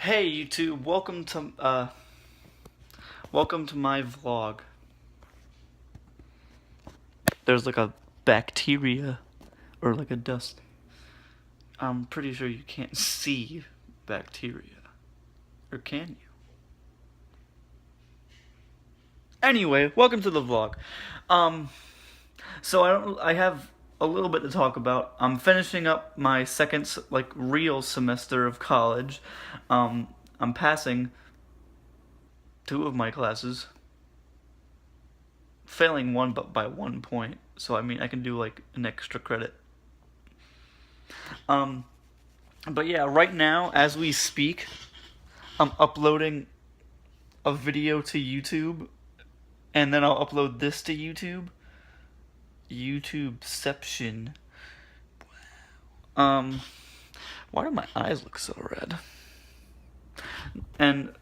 Hey YouTube, welcome to my vlog. There's like a bacteria or like a dust. I'm pretty sure you can't see bacteria. Or can you? Anyway, welcome to the vlog. Um so I have a little bit to talk about. I'm finishing up my second real semester of college. I'm passing two of my classes, failing one but by 1 point. So I mean I can do like an extra credit. Um but yeah, right now as we speak, I'm uploading a video to YouTube and then I'll upload this to YouTube. YouTubeception. Um why do my eyes look so red? And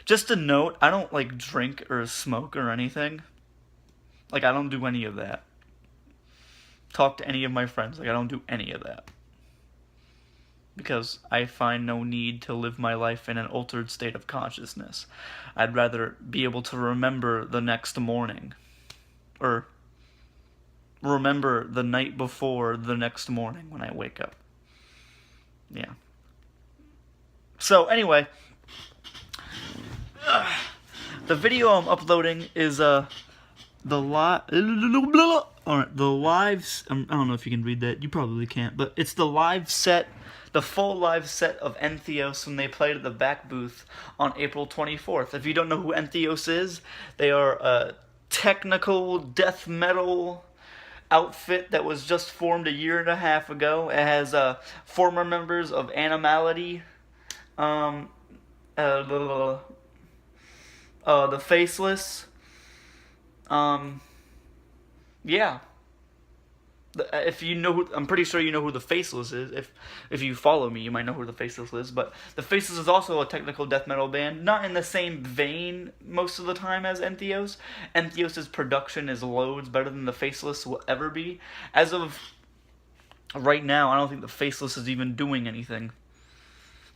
just a note, I don't like drink or smoke or anything. Like I don't do any of that. Talk to any of my friends, like I don't do any of that. Because I find no need to live my life in an altered state of consciousness. I'd rather be able to remember the next morning. Or remember the night before the next morning when I wake up. Yeah. So anyway, the video I'm uploading is the live. Alright, the live. I don't know if you can read that. You probably can't, but it's the live set, the full live set of Entheos when they played at the back booth on April 24th. If you don't know who Entheos is, they are a technical death metal outfit that was just formed a year and a half ago. It has former members of Animality, uh, the Faceless. Yeah. If you know who, I'm pretty sure you know who the Faceless is. If you follow me, you might know who the Faceless is. But the Faceless is also a technical death metal band, not in the same vein most of the time as Entheos. Entheos' production is loads better than the Faceless will ever be. As of right now, I don't think the Faceless is even doing anything.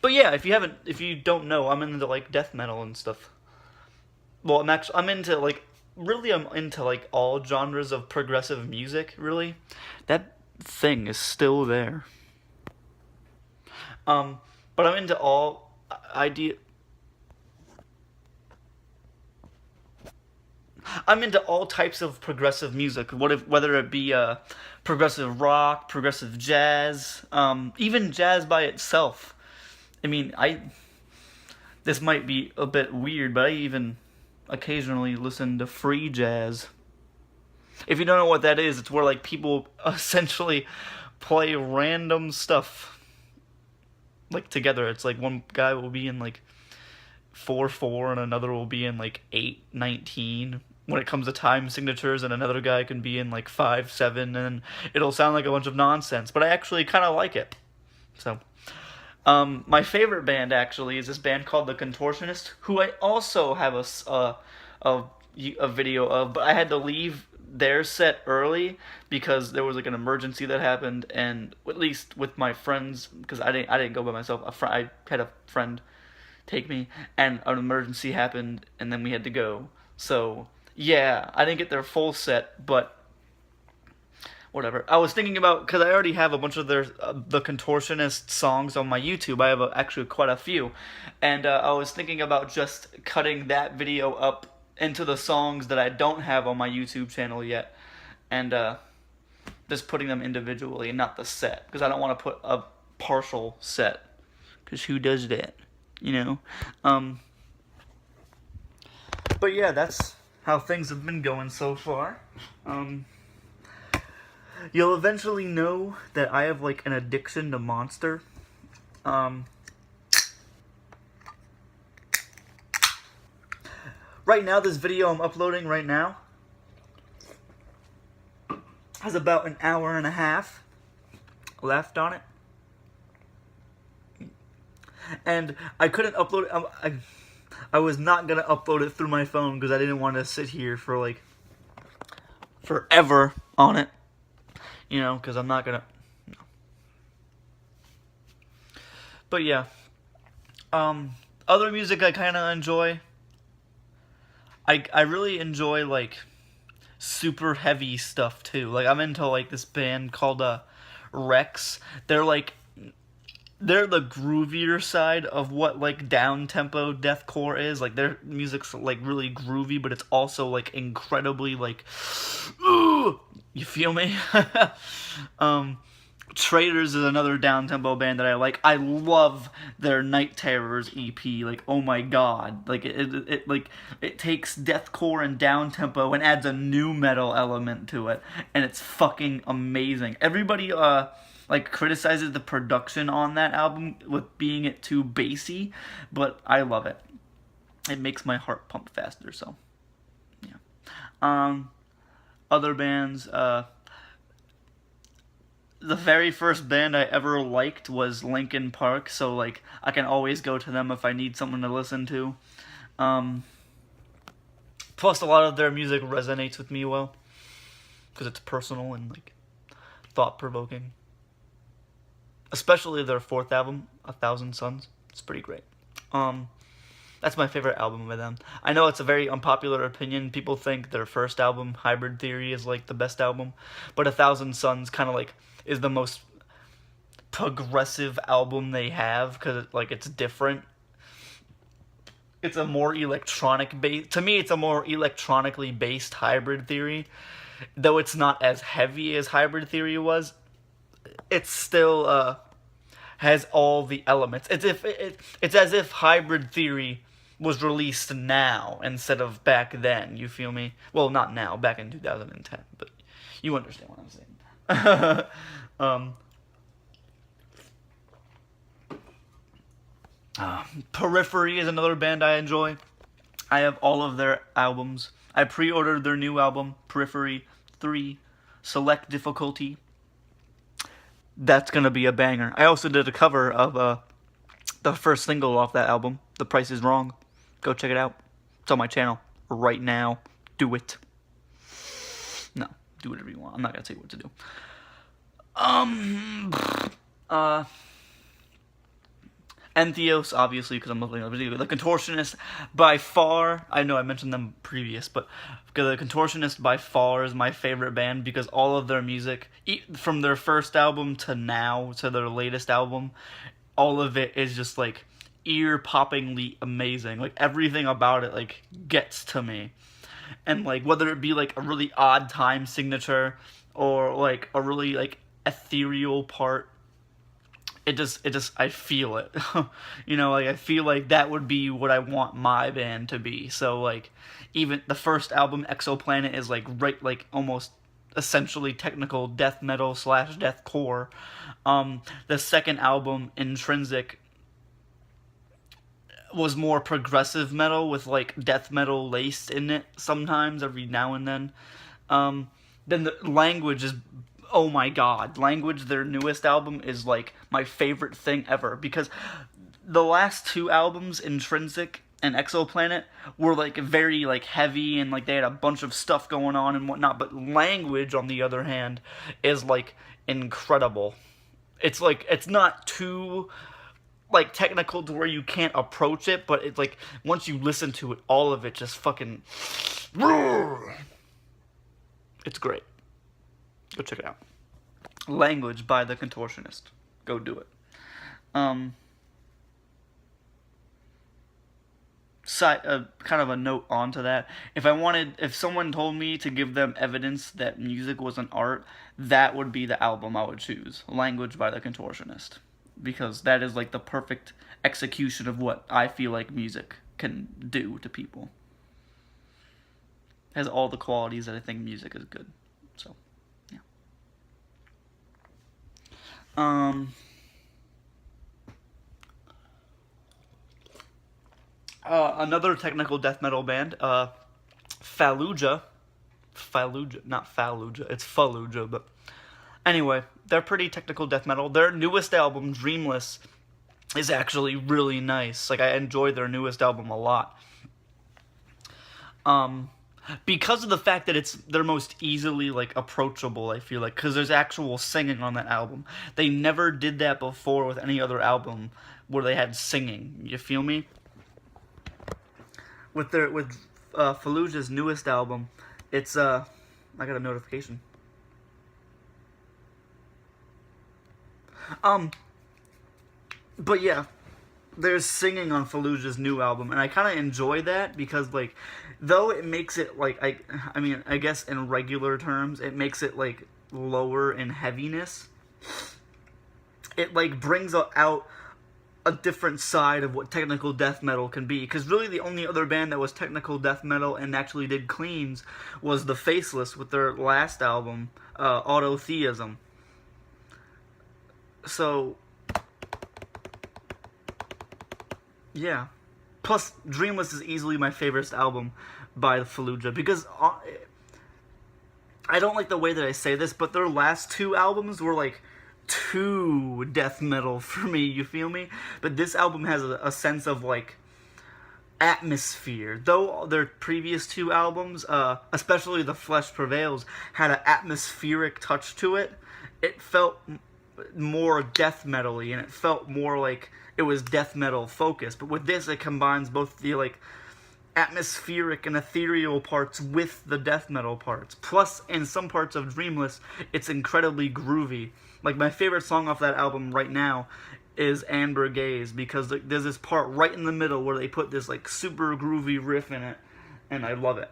But yeah, if you don't know, I'm into like death metal and stuff. Well, I'm into like all genres of progressive music, really. That thing is still there. But I'm into all idea. I'm into all types of progressive music. Whether it be progressive rock, progressive jazz, even jazz by itself. I mean, this might be a bit weird, but I even occasionally listen to free jazz. If you don't know what that is, it's where like people essentially play random stuff like together. It's like one guy will be in like 4/4 and another will be in like 8/19 when it comes to time signatures, and another guy can be in like 5/7, and it'll sound like a bunch of nonsense, but I actually kind of like it. So my favorite band actually is this band called The Contortionist, who I also have a video of, but I had to leave their set early because there was like an emergency that happened, and at least with my friends, because I didn't go by myself. I had a friend take me, and an emergency happened, and then we had to go. So yeah, I didn't get their full set, but whatever. I was thinking about, because I already have a bunch of the Contortionist songs on my YouTube. I have actually quite a few, and I was thinking about just cutting that video up into the songs that I don't have on my YouTube channel yet, and just putting them individually and not the set, because I don't want to put a partial set, because who does that, you know? But yeah, that's how things have been going so far. You'll eventually know that I have like an addiction to Monster. Right now, this video I'm uploading right now has about an hour and a half left on it. And I couldn't upload it. I was not going to upload it through my phone because I didn't want to sit here for like forever on it. You know, because I'm not going to... No. But yeah. Um, Other music I kind of enjoy. I really enjoy like super heavy stuff too. Like I'm into like this band called Rex. They're like they're the groovier side of what like down tempo deathcore is. Like their music's like really groovy, but it's also like incredibly like, ooh, you feel me? um, Traitors is another down tempo band that I like. I love their Night Terrors EP. Like, oh my god, like like it takes deathcore and down tempo and adds a new metal element to it, and it's fucking amazing. Everybody like criticizes the production on that album with being it too bassy, but I love it. It makes my heart pump faster. So yeah. Um, Other bands. The very first band I ever liked was Linkin Park, so like I can always go to them if I need someone to listen to. Um, Plus, a lot of their music resonates with me well because it's personal and like thought provoking. Especially their fourth album, A Thousand Suns. It's pretty great. Um, that's my favorite album by them. I know it's a very unpopular opinion. People think their first album, Hybrid Theory, is like the best album, but A Thousand Suns kind of like is the most progressive album they have because like it's different. It's a more electronic based. To me, it's a more electronically based Hybrid Theory, though it's not as heavy as Hybrid Theory was. It's still has all the elements. It's as if Hybrid Theory was released now instead of back then. You feel me? Well, not now, back in 2010, but you understand what I'm saying. um, Periphery is another band I enjoy. I have all of their albums. I pre-ordered their new album, Periphery 3, Select Difficulty. That's gonna be a banger. I also did a cover of the first single off that album, The Price Is Wrong. Go check it out. It's on my channel right now. Do it. No, do whatever you want. I'm not gonna tell you what to do. Uh, Entheos, obviously, because I'm looking at the video. The Contortionist, by far, I know I mentioned them previous, but The Contortionist by far is my favorite band because all of their music, from their first album to now, to their latest album, all of it is just like ear-poppingly amazing. Like everything about it like gets to me. And like whether it be like a really odd time signature or like a really like ethereal part, it just I feel it. You know, like I feel like that would be what I want my band to be. So like even the first album, Exoplanet, is like right like almost essentially technical death metal / deathcore. The second album, Intrinsic, was more progressive metal with like death metal laced in it sometimes every now and then. Then the Language is, oh my god, Language, their newest album, is like my favorite thing ever because the last two albums, Intrinsic and Exoplanet, were like very like heavy and like they had a bunch of stuff going on and whatnot, but Language, on the other hand, is like incredible. It's like it's not too like technical to where you can't approach it, but it's like once you listen to it, all of it just fucking, it's great. Go check it out. Language by The Contortionist. Go do it. Kind of a note onto that. If someone told me to give them evidence that music was an art, that would be the album I would choose. Language by The Contortionist. Because that is like the perfect execution of what I feel like music can do to people. It has all the qualities that I think music is good. So, yeah. Another technical death metal band, Fallujah. Not Fallujah, it's Fallujah, but anyway, they're pretty technical death metal. Their newest album, Dreamless, is actually really nice. Like, I enjoy their newest album a lot. Because of the fact that it's their most easily, like, approachable, I feel like, because there's actual singing on that album. They never did that before with any other album where they had singing. You feel me? With Fallujah's newest album, it's I got a notification. But yeah, there's singing on Fallujah's new album, and I kind of enjoy that because, like, though it makes it, like, I mean, I guess in regular terms, it makes it, like, lower in heaviness. It, like, brings out a different side of what technical death metal can be. Because really the only other band that was technical death metal and actually did cleans was The Faceless with their last album, Autotheism. So yeah. Plus, Dreamless is easily my favorite album by Fallujah because I don't like the way that I say this, but their last two albums were like too death metal for me. You feel me? But this album has a sense of like atmosphere. Though their previous two albums, especially The Flesh Prevails, had an atmospheric touch to it. It felt more death metal-y, and it felt more like it was death metal focused. But with this, it combines both the like atmospheric and ethereal parts with the death metal parts. Plus, in some parts of Dreamless, it's incredibly groovy. Like, my favorite song off that album right now is Amber Gaze, because there's this part right in the middle where they put this like super groovy riff in it, and I love it.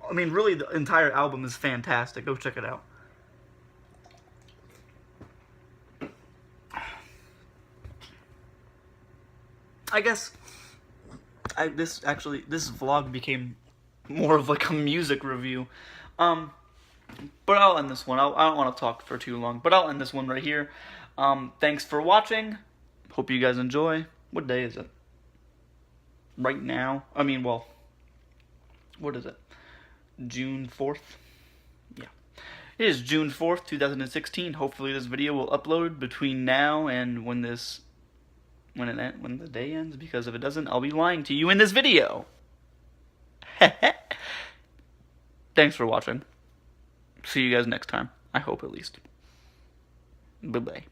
I mean, really, the entire album is fantastic. Go check it out. I guess this vlog became more of like a music review. But I'll end this one. I don't want to talk for too long, but I'll end this one right here. Thanks for watching. Hope you guys enjoy. What day is it? Right now? I mean, well, what is it? June 4th? Yeah. It is June 4th, 2016. Hopefully this video will upload between now and when the day ends, because if it doesn't, I'll be lying to you in this video. Thanks for watching. See you guys next time. I hope, at least. Bye-bye.